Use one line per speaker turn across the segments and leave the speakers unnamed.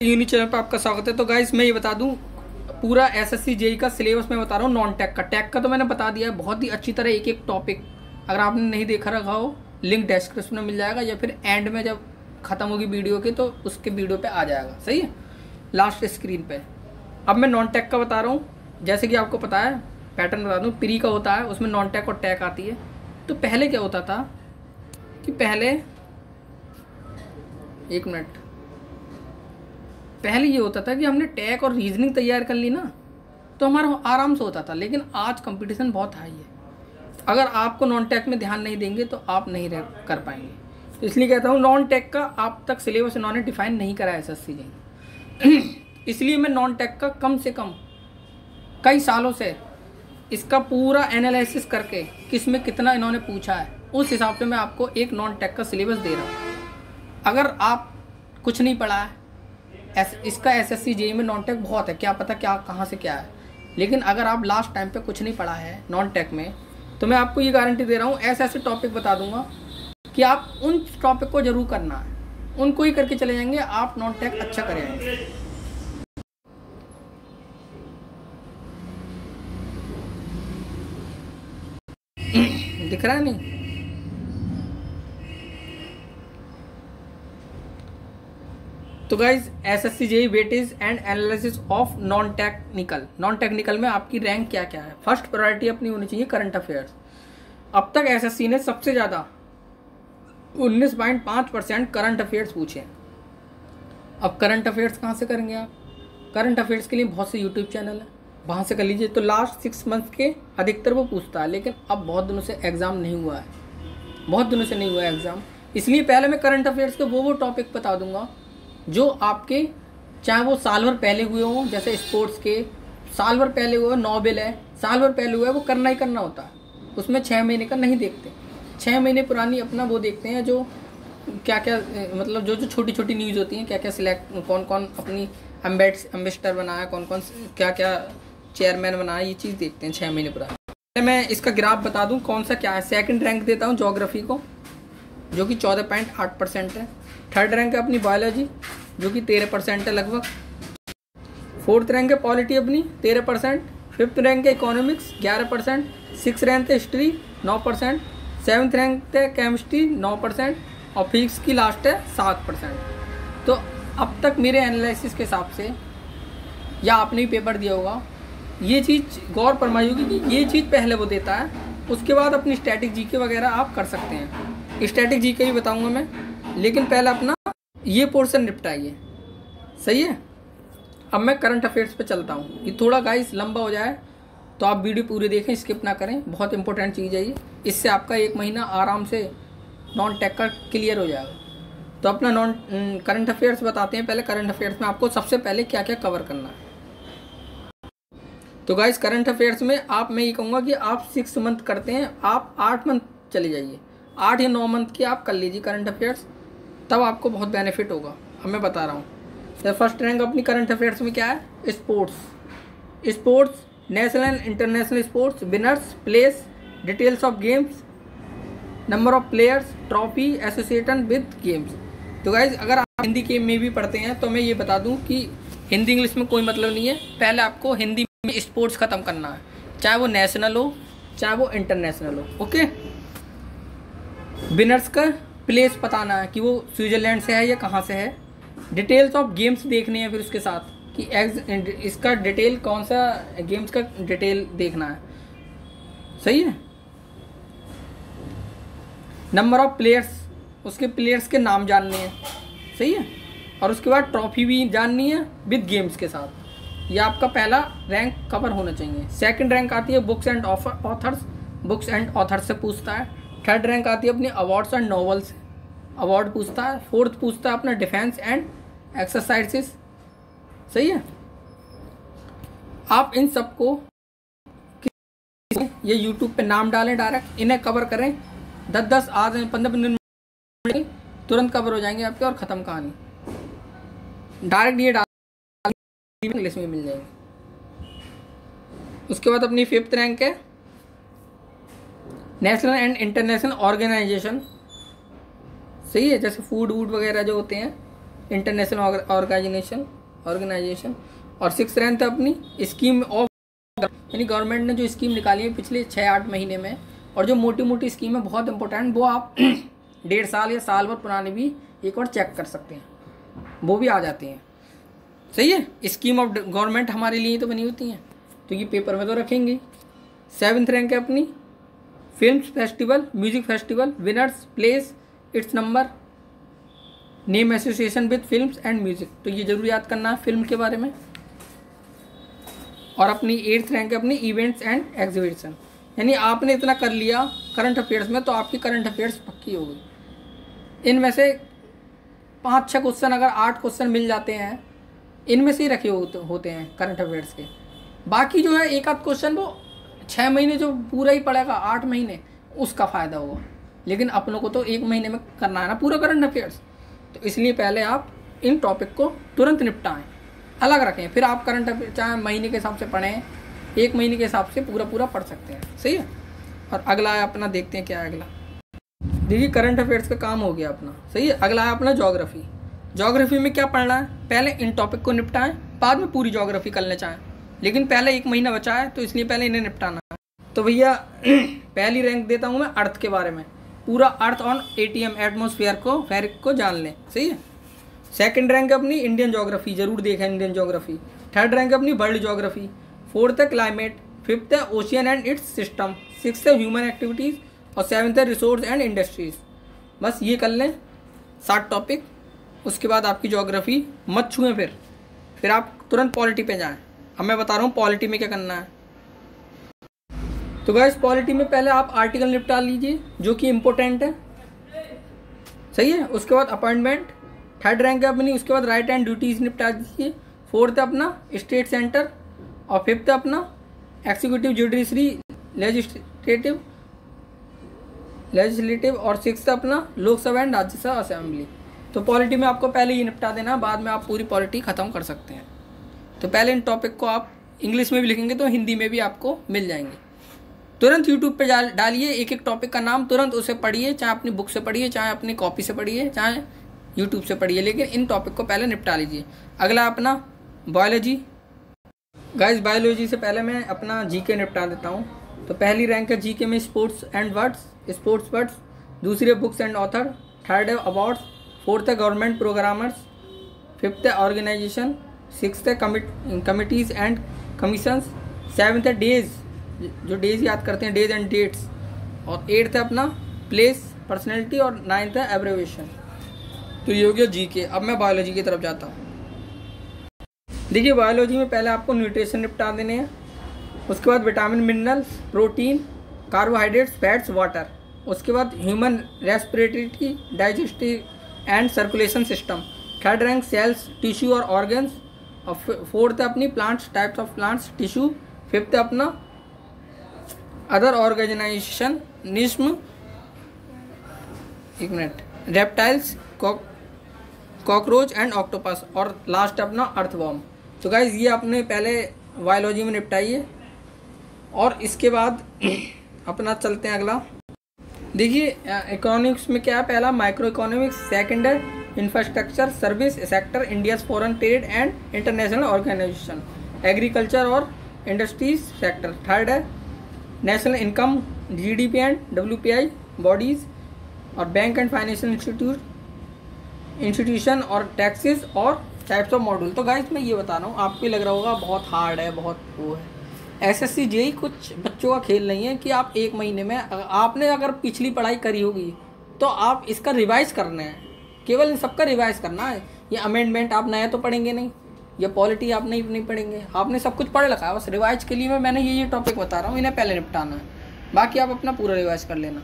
Uni channel पर आपका स्वागत है। तो गाइस मैं ये बता दूं, पूरा एसएससी जेई का सिलेबस मैं बता रहा हूँ। नॉन टेक का, टेक का तो मैंने बता दिया है बहुत ही अच्छी तरह, एक एक टॉपिक। अगर आपने नहीं देखा रखा हो, लिंक डिस्क्रिप्शन में मिल जाएगा, या फिर एंड में जब खत्म होगी वीडियो की तो उसके वीडियो पे आ जाएगा। सही है, लास्ट स्क्रीन पे। अब मैं नॉन टेक का बता रहा हूँ। जैसे कि आपको पता है, पैटर्न बता दूँ, प्री का होता है, उसमें नॉन टेक और टेक आती है। तो पहले क्या होता था कि पहले ये होता था कि हमने टेक और रीजनिंग तैयार कर ली ना, तो हमारा आराम से होता था। लेकिन आज कंपटीशन बहुत हाई है। अगर आपको नॉन टेक में ध्यान नहीं देंगे तो आप नहीं कर पाएंगे। तो इसलिए कहता हूँ, नॉन टेक का आप तक सिलेबस इन्होंने डिफाइन नहीं करा है एसएससी ने। इसलिए मैं नॉन टेक का कम से कम कई सालों से इसका पूरा एनालिसिस करके किसमें कितना इन्होंने पूछा है, उस हिसाब से मैं आपको एक नॉन टेक का सिलेबस दे रहा हूँ। अगर आप कुछ नहीं पढ़ा है, इसका एसएससी जेईई में नॉन टेक बहुत है, क्या पता क्या कहाँ से क्या है। लेकिन अगर आप लास्ट टाइम पे कुछ नहीं पढ़ा है नॉन टेक में, तो मैं आपको ये गारंटी दे रहा हूँ, ऐसे ऐसे टॉपिक बता दूंगा कि आप उन टॉपिक को जरूर करना है, उनको ही करके चले जाएंगे, आप नॉन टेक अच्छा करेंगे। दिख रहा है नहीं? तो guys, SSC JEE weightage and analysis of non technical में आपकी रैंक क्या क्या है। फर्स्ट प्रायोरिटी अपनी होनी चाहिए करंट अफेयर्स। अब तक एसएससी ने सबसे ज़्यादा 19.5% करंट अफेयर्स पूछे। अब करंट अफेयर्स कहाँ से करेंगे आप? करंट अफेयर्स के लिए बहुत से यूट्यूब चैनल है, वहाँ से कर लीजिए। तो लास्ट 6 मंथ के अधिकतर वो पूछता है, लेकिन अब बहुत दिनों से एग्ज़ाम नहीं हुआ है, बहुत दिनों से नहीं हुआ है एग्ज़ाम। इसलिए पहले मैं करंट अफेयर्स के वो टॉपिक बता दूंगा जो आपके, चाहे वो साल भर पहले हुए हों, जैसे स्पोर्ट्स के साल भर पहले हुए, नोबेल है साल भर पहले हुआ है, वो करना ही करना होता है। उसमें 6 महीने का नहीं देखते, 6 महीने पुरानी अपना वो देखते हैं, जो क्या क्या मतलब जो छोटी छोटी न्यूज़ होती हैं, क्या क्या सिलेक्ट, कौन कौन अपनी एम्बेसडर बनाया, कौन कौन क्या क्या चेयरमैन बनाया, ये चीज़ देखते हैं 6 महीने पुरानी। मैं इसका ग्राफ बता दूँ कौन सा क्या है। सेकंड रैंक देता हूँ ज्योग्राफी को, जो कि 14.8% है। थर्ड रैंक है अपनी बायोलॉजी, जो कि 13% है लगभग। फोर्थ रैंक है पॉलिटी अपनी 13%। फिफ्थ रैंक है इकोनॉमिक्स 11%। सिक्स रैंक है हिस्ट्री 9%। सेवन्थ रैंक है केमिस्ट्री 9%। और फिजिक्स की लास्ट है 7%। तो अब तक मेरे एनालिसिस के हिसाब से, या आपने भी पेपर दिया होगा, ये चीज़ गौर फरमाई होगी कि ये चीज़ पहले वो देता है, उसके बाद अपनी स्टैटिक जीके वगैरह आप कर सकते हैं। स्टैटिक जीके ही बताऊँगा मैं, लेकिन पहले अपना ये पोर्शन निपटाइए। सही है। अब मैं करंट अफेयर्स पे चलता हूँ। ये थोड़ा गाइस लंबा हो जाए तो आप वीडियो पूरी देखें, स्किप ना करें, बहुत इंपॉर्टेंट चीज़ है ये। इससे आपका 1 महीना आराम से नॉन टेक का क्लियर हो जाएगा। तो अपना करंट अफेयर्स बताते हैं। पहले करंट अफेयर्स में आपको सबसे पहले क्या क्या कवर करना है। तो गाइस, करंट अफेयर्स में मैं ये कहूँगा कि आप 6 मंथ करते हैं, आप 8 मंथ चले जाइए, 8 या 9 मंथ की आप कर लीजिए करंट अफेयर्स, तब आपको बहुत बेनिफिट होगा। अब मैं बता रहा हूँ, तो फर्स्ट रैंक अपनी करंट अफेयर्स में क्या है? Sports, national and international sports, winners, place, details of games, number of players, trophy associated with games. तो गाइज, अगर आप हिंदी के में भी पढ़ते हैं तो मैं ये बता दूँ कि हिंदी इंग्लिश में कोई मतलब नहीं है। पहले आपको हिंदी में स्पोर्ट्स ख़त्म करना है, चाहे वो नेशनल हो चाहे वो इंटरनेशनल हो। ओके। विनर्स का प्लेस बताना है कि वो स्विट्जरलैंड से है या कहाँ से है। डिटेल्स ऑफ गेम्स देखने हैं, फिर उसके साथ कि इसका डिटेल, कौन सा गेम्स का डिटेल देखना है। सही है। नंबर ऑफ प्लेयर्स, उसके प्लेयर्स के नाम जानने हैं। सही है। और उसके बाद ट्रॉफी भी जाननी है विद गेम्स के साथ। ये आपका पहला रैंक कवर होना चाहिए। सेकंड रैंक आती है बुक्स एंड ऑथर्स से पूछता है। थर्ड रैंक आती है अपनी अवार्ड्स एंड नॉवेल्स, अवार्ड पूछता है। फोर्थ पूछता है अपना डिफेंस एंड एक्सरसाइजेस। सही है। आप इन सबको ये यूट्यूब पे नाम डालें, डायरेक्ट इन्हें कवर करें। 10-10 आज 15-15 मिनट तुरंत कवर हो जाएंगे आपके, और ख़त्म कहानी। डायरेक्ट ये डाल इंग्लिश में मिल जाएंगे। उसके बाद अपनी फिफ्थ रैंक है नेशनल एंड इंटरनेशनल ऑर्गेनाइजेशन। सही है, जैसे फूड वूड वगैरह जो होते हैं, इंटरनेशनल ऑर्गेनाइजेशन। और 6 रैंक है अपनी स्कीम ऑफ, यानी गवर्नमेंट ने जो स्कीम निकाली है पिछले 6-8 महीने में, और जो मोटी मोटी स्कीम है बहुत इंपॉर्टेंट, वो आप 1.5 साल या साल भर पुरानी भी एक बार चेक कर सकते हैं, वो भी आ जाती हैं। सही है, स्कीम ऑफ गवर्नमेंट हमारे लिए तो बनी होती हैं, तो ये पेपर में तो रखेंगे। 7th रैंक है अपनी film festival, music festival, winners, place, it's number, name association with films and music, तो ये जरूर याद करना है फिल्म के बारे में। और अपनी 8th रैंक है अपनी इवेंट्स एंड एग्जीबिशन, यानी आपने इतना कर लिया करंट अफेयर्स में तो आपकी करंट अफेयर्स पक्की हो गई। इनमें से 5-6 क्वेश्चन, अगर 8 क्वेश्चन मिल जाते हैं, इनमें से ही रखे होते हैं करंट अफेयर्स के। बाकी जो है एक आध क्वेश्चन वो 6 महीने जो पूरा ही पड़ेगा, 8 महीने, उसका फ़ायदा होगा, लेकिन अपनों को तो 1 महीने में करना है ना पूरा करंट अफेयर्स। तो इसलिए पहले आप इन टॉपिक को तुरंत निपटाएं, अलग रखें, फिर आप करंट अफेयर चाहे महीने के हिसाब से पढ़ें, 1 महीने के हिसाब से पूरा पढ़ सकते हैं। सही है। और अगला है अपना, देखते हैं क्या है अगला। देखिए करंट अफेयर्स का काम हो गया अपना। सही है। अगला है अपना ज्योग्राफी। ज्योग्राफी में क्या पढ़ना है, पहले इन टॉपिक को निपटाएं, बाद में पूरी ज्योग्राफी कर ले चाहें, लेकिन पहले 1 महीना बचा है तो इसलिए पहले इन्हें निपटाना है। तो भैया पहली रैंक देता हूँ मैं अर्थ के बारे में, पूरा अर्थ ऑन एटीएम एटमॉस्फेयर को, फेरिक को जान लें। सही है। 2nd रैंक अपनी इंडियन ज्योग्राफी, जरूर देखें इंडियन ज्योग्राफी। 3rd रैंक अपनी वर्ल्ड ज्योग्राफी। 4th है क्लाइमेट। 5th है ocean and it's system. 6th है ह्यूमन एक्टिविटीज़। और 7th है रिसोर्स एंड इंडस्ट्रीज। बस ये कर लें 7 टॉपिक, उसके बाद आपकी ज्योग्राफी मत छुएं, फिर आप तुरंत पॉलिटी पे जाएं। अब मैं बता रहा हूँ पॉलिटी में क्या करना है। तो गाइस पॉलिटी में पहले आप आर्टिकल निपटा लीजिए जो कि इम्पोर्टेंट है। सही है। उसके बाद अपॉइंटमेंट। 3rd रैंक है अपनी, उसके बाद राइट एंड ड्यूटीज़ निपटा दीजिए। 4th है अपना स्टेट सेंटर। और 5th है अपना एक्सिक्यूटिव, जुडिशरी, लेजिस्लेटिव। और 6th है अपना लोकसभा एंड राज्यसभा असेंबली। तो पॉलिटी में आपको पहले ये निपटा देना, बाद में आप पूरी पॉलिटी ख़त्म कर सकते हैं। तो पहले इन टॉपिक को आप इंग्लिश में भी लिखेंगे तो हिंदी में भी आपको मिल जाएंगे। तुरंत यूट्यूब पे डालिए एक एक टॉपिक का नाम, तुरंत उसे पढ़िए, चाहे अपनी बुक से पढ़िए, चाहे अपनी कॉपी से पढ़िए, चाहे यूट्यूब से पढ़िए, लेकिन इन टॉपिक को पहले निपटा लीजिए। अगला अपना बायोलॉजी। गाइस बायोलॉजी से पहले मैं अपना जीके निपटा देता हूँ। तो पहली रैंक है जीके में sports and words, sports words. दूसरी है बुक्स एंड ऑथर। 3rd है अवार्ड्स। 4th है गवर्नमेंट प्रोग्रामर्स। 5th है ऑर्गेनाइजेशन। 6th है कमिटीज़ एंड कमीशंस। 7th है डेज, जो डेज याद करते हैं, डेज एंड डेट्स। और 8th है अपना प्लेस, पर्सनैलिटी। और 9th है एब्रेविएशन। तो ये हो गया जीके। अब मैं बायोलॉजी की तरफ जाता हूँ। देखिए बायोलॉजी में पहले आपको न्यूट्रिशन निपटा देने हैं, उसके बाद vitamin, minerals, protein, carbohydrates, fats, water. उसके बाद human respiratory, digestive and circulation system. 3rd rank cells, tissue और ऑर्गन्स। और 4th है अपनी plants, types of plants, tissue. 5th है अपना अदर ऑर्गेनाइजेशन, निस्म, एक minute, reptiles, cockroach and octopus. और लास्ट अपना अर्थवॉर्म। तो गाइज ये आपने पहले बायोलॉजी में निपटाइए। और इसके बाद अपना चलते हैं अगला। देखिए इकोनॉमिक्स में क्या है, पहला माइक्रो इकोनॉमिक्स। 2nd है infrastructure service sector, India's foreign trade and international organisation. Agriculture और इंडस्ट्रीज सेक्टर। 3rd है national income, GDP and WPI bodies. और बैंक एंड फाइनेंशियल इंस्टीट्यूशन और टैक्सेस और टाइप्स ऑफ मॉड्यूल। तो गाइस मैं ये बता रहा हूँ, आपको लग रहा होगा बहुत हार्ड है, बहुत वो है। एसएससी जेईई कुछ बच्चों का खेल नहीं है कि आप 1 महीने में, आपने अगर पिछली पढ़ाई करी होगी तो आप इसका रिवाइज करना है, केवल इन सबका रिवाइज करना है। ये अमेंडमेंट आप नया तो पढ़ेंगे नहीं, ये पॉलिटी आप नहीं पढ़ेंगे, आपने सब कुछ पढ़ रखा है। बस रिवाइज के लिए मैंने ये टॉपिक बता रहा हूँ, इन्हें पहले निपटाना है, बाकी आप अपना पूरा रिवाइज कर लेना।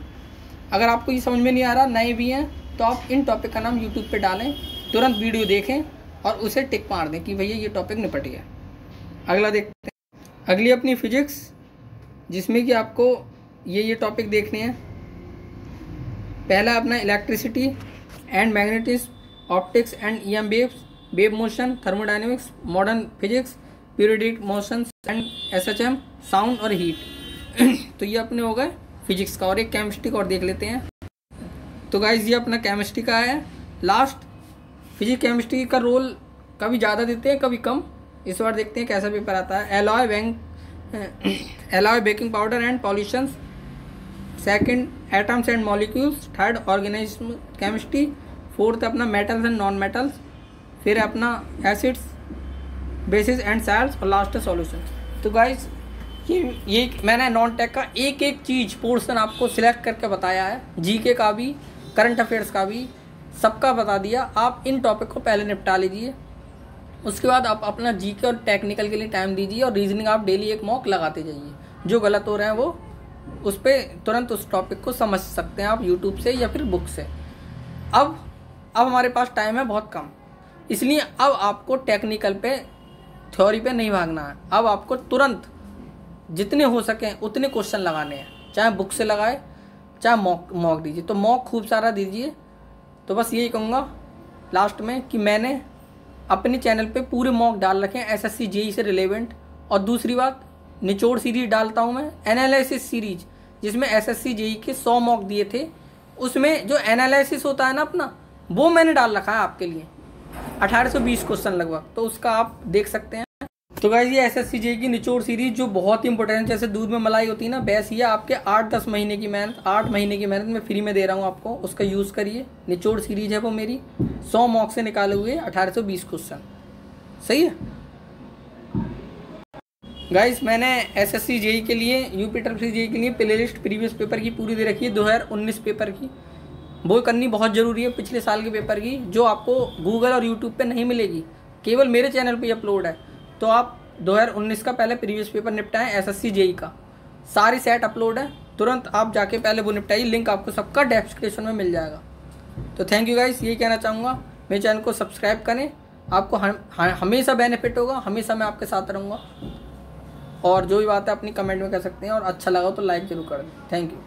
अगर आपको ये समझ में नहीं आ रहा, नए भी हैं, तो आप इन टॉपिक का नाम यूट्यूब पे डालें, तुरंत वीडियो देखें और उसे टिक मार दें कि भैया ये टॉपिक निपट गया। अगला देखते हैं। अगली अपनी फिजिक्स, जिसमें कि आपको ये टॉपिक देखने हैं। पहला अपना electricity and magnetism, optics and EM waves, wave motion, thermodynamics, modern physics, periodic motions and SHM, sound और हीट। तो ये अपने हो गए फिजिक्स का। और एक केमिस्ट्री का और देख लेते हैं। तो गाइज ये अपना केमिस्ट्री का है। लास्ट फिजिक्स केमिस्ट्री का रोल कभी ज़्यादा देते हैं कभी कम। इस बार देखते हैं कैसा पेपर आता है। Alloy baking powder and pollutions, second atoms and molecules, third organism chemistry, fourth अपना मेटल्स एंड नॉन मेटल्स, फिर अपना एसिड्स बेसिस एंड सैल्ट्स और लास्ट सॉल्यूशन। तो गाइस ये मैंने नॉन टेक का एक एक चीज़ पोर्शन आपको सिलेक्ट करके बताया है, जीके का भी करंट अफेयर्स का भी सबका बता दिया। आप इन टॉपिक को पहले निपटा लीजिए, उसके बाद आप अपना जीके और टेक्निकल के लिए टाइम दीजिए और रीजनिंग आप डेली एक मॉक लगाते जाइए। जो गलत हो रहे हैं वो उस पर तुरंत उस टॉपिक को समझ सकते हैं आप यूट्यूब से या फिर बुक से। अब हमारे पास टाइम है बहुत कम, इसलिए अब आपको टेक्निकल पे थ्योरी पे नहीं भागना है। अब आपको तुरंत जितने हो सकें उतने क्वेश्चन लगाने हैं, चाहे बुक से लगाए चाहे मॉक दीजिए। तो मॉक खूब सारा दीजिए। तो बस यही कहूँगा लास्ट में कि मैंने अपने चैनल पे पूरे मॉक डाल रखे हैं एसएससी जेई से रिलेवेंट। और दूसरी बात, निचोड़ सीरीज डालता हूँ मैं, एनालिसिस सीरीज, जिसमें एसएससी जेई के 100 मॉक दिए थे। उसमें जो एनालिसिस होता है ना अपना, वो मैंने डाल रखा है आपके लिए 1820 क्वेश्चन लगभग, तो उसका आप देख सकते हैं। तो गाइस ये एसएससी जेई की निचोड़ सीरीज जो बहुत ही इंपॉर्टेंट है, जैसे दूध में मलाई होती है ना, वैसे ही आपके 8-10 महीने की मेहनत, 8 महीने की मेहनत मैं फ्री में दे रहा हूँ आपको, उसका यूज़ करिए। निचोड़ सीरीज है वो मेरी, 100 मॉक से निकाले हुए 1820 क्वेश्चन। सही है गाइस, मैंने एसएससी जेई के लिए, यूपी ट्रिपल जेई के लिए प्ले लिस्ट प्रीवियस पेपर की पूरी दे रखी है, 2019 पेपर की। वो करनी बहुत ज़रूरी है, पिछले साल के पेपर की, जो आपको गूगल और यूट्यूब पे नहीं मिलेगी, केवल मेरे चैनल पे अपलोड है। तो आप 2019 का पहले प्रीवियस पेपर निपटाएं एसएससी जेई का, सारी सेट अपलोड है, तुरंत आप जाके पहले वो निपटाइए। लिंक आपको सबका डिस्क्रिप्शन में मिल जाएगा। तो थैंक यू गाइस, यही कहना चाहूँगा। मेरे चैनल को सब्सक्राइब करें, आपको हमेशा बेनिफिट होगा, हमेशा मैं आपके साथ रहूँगा। और जो भी बात है अपनी कमेंट में कह सकते हैं, और अच्छा लगा तो लाइक जरूर कर दें। Thank you.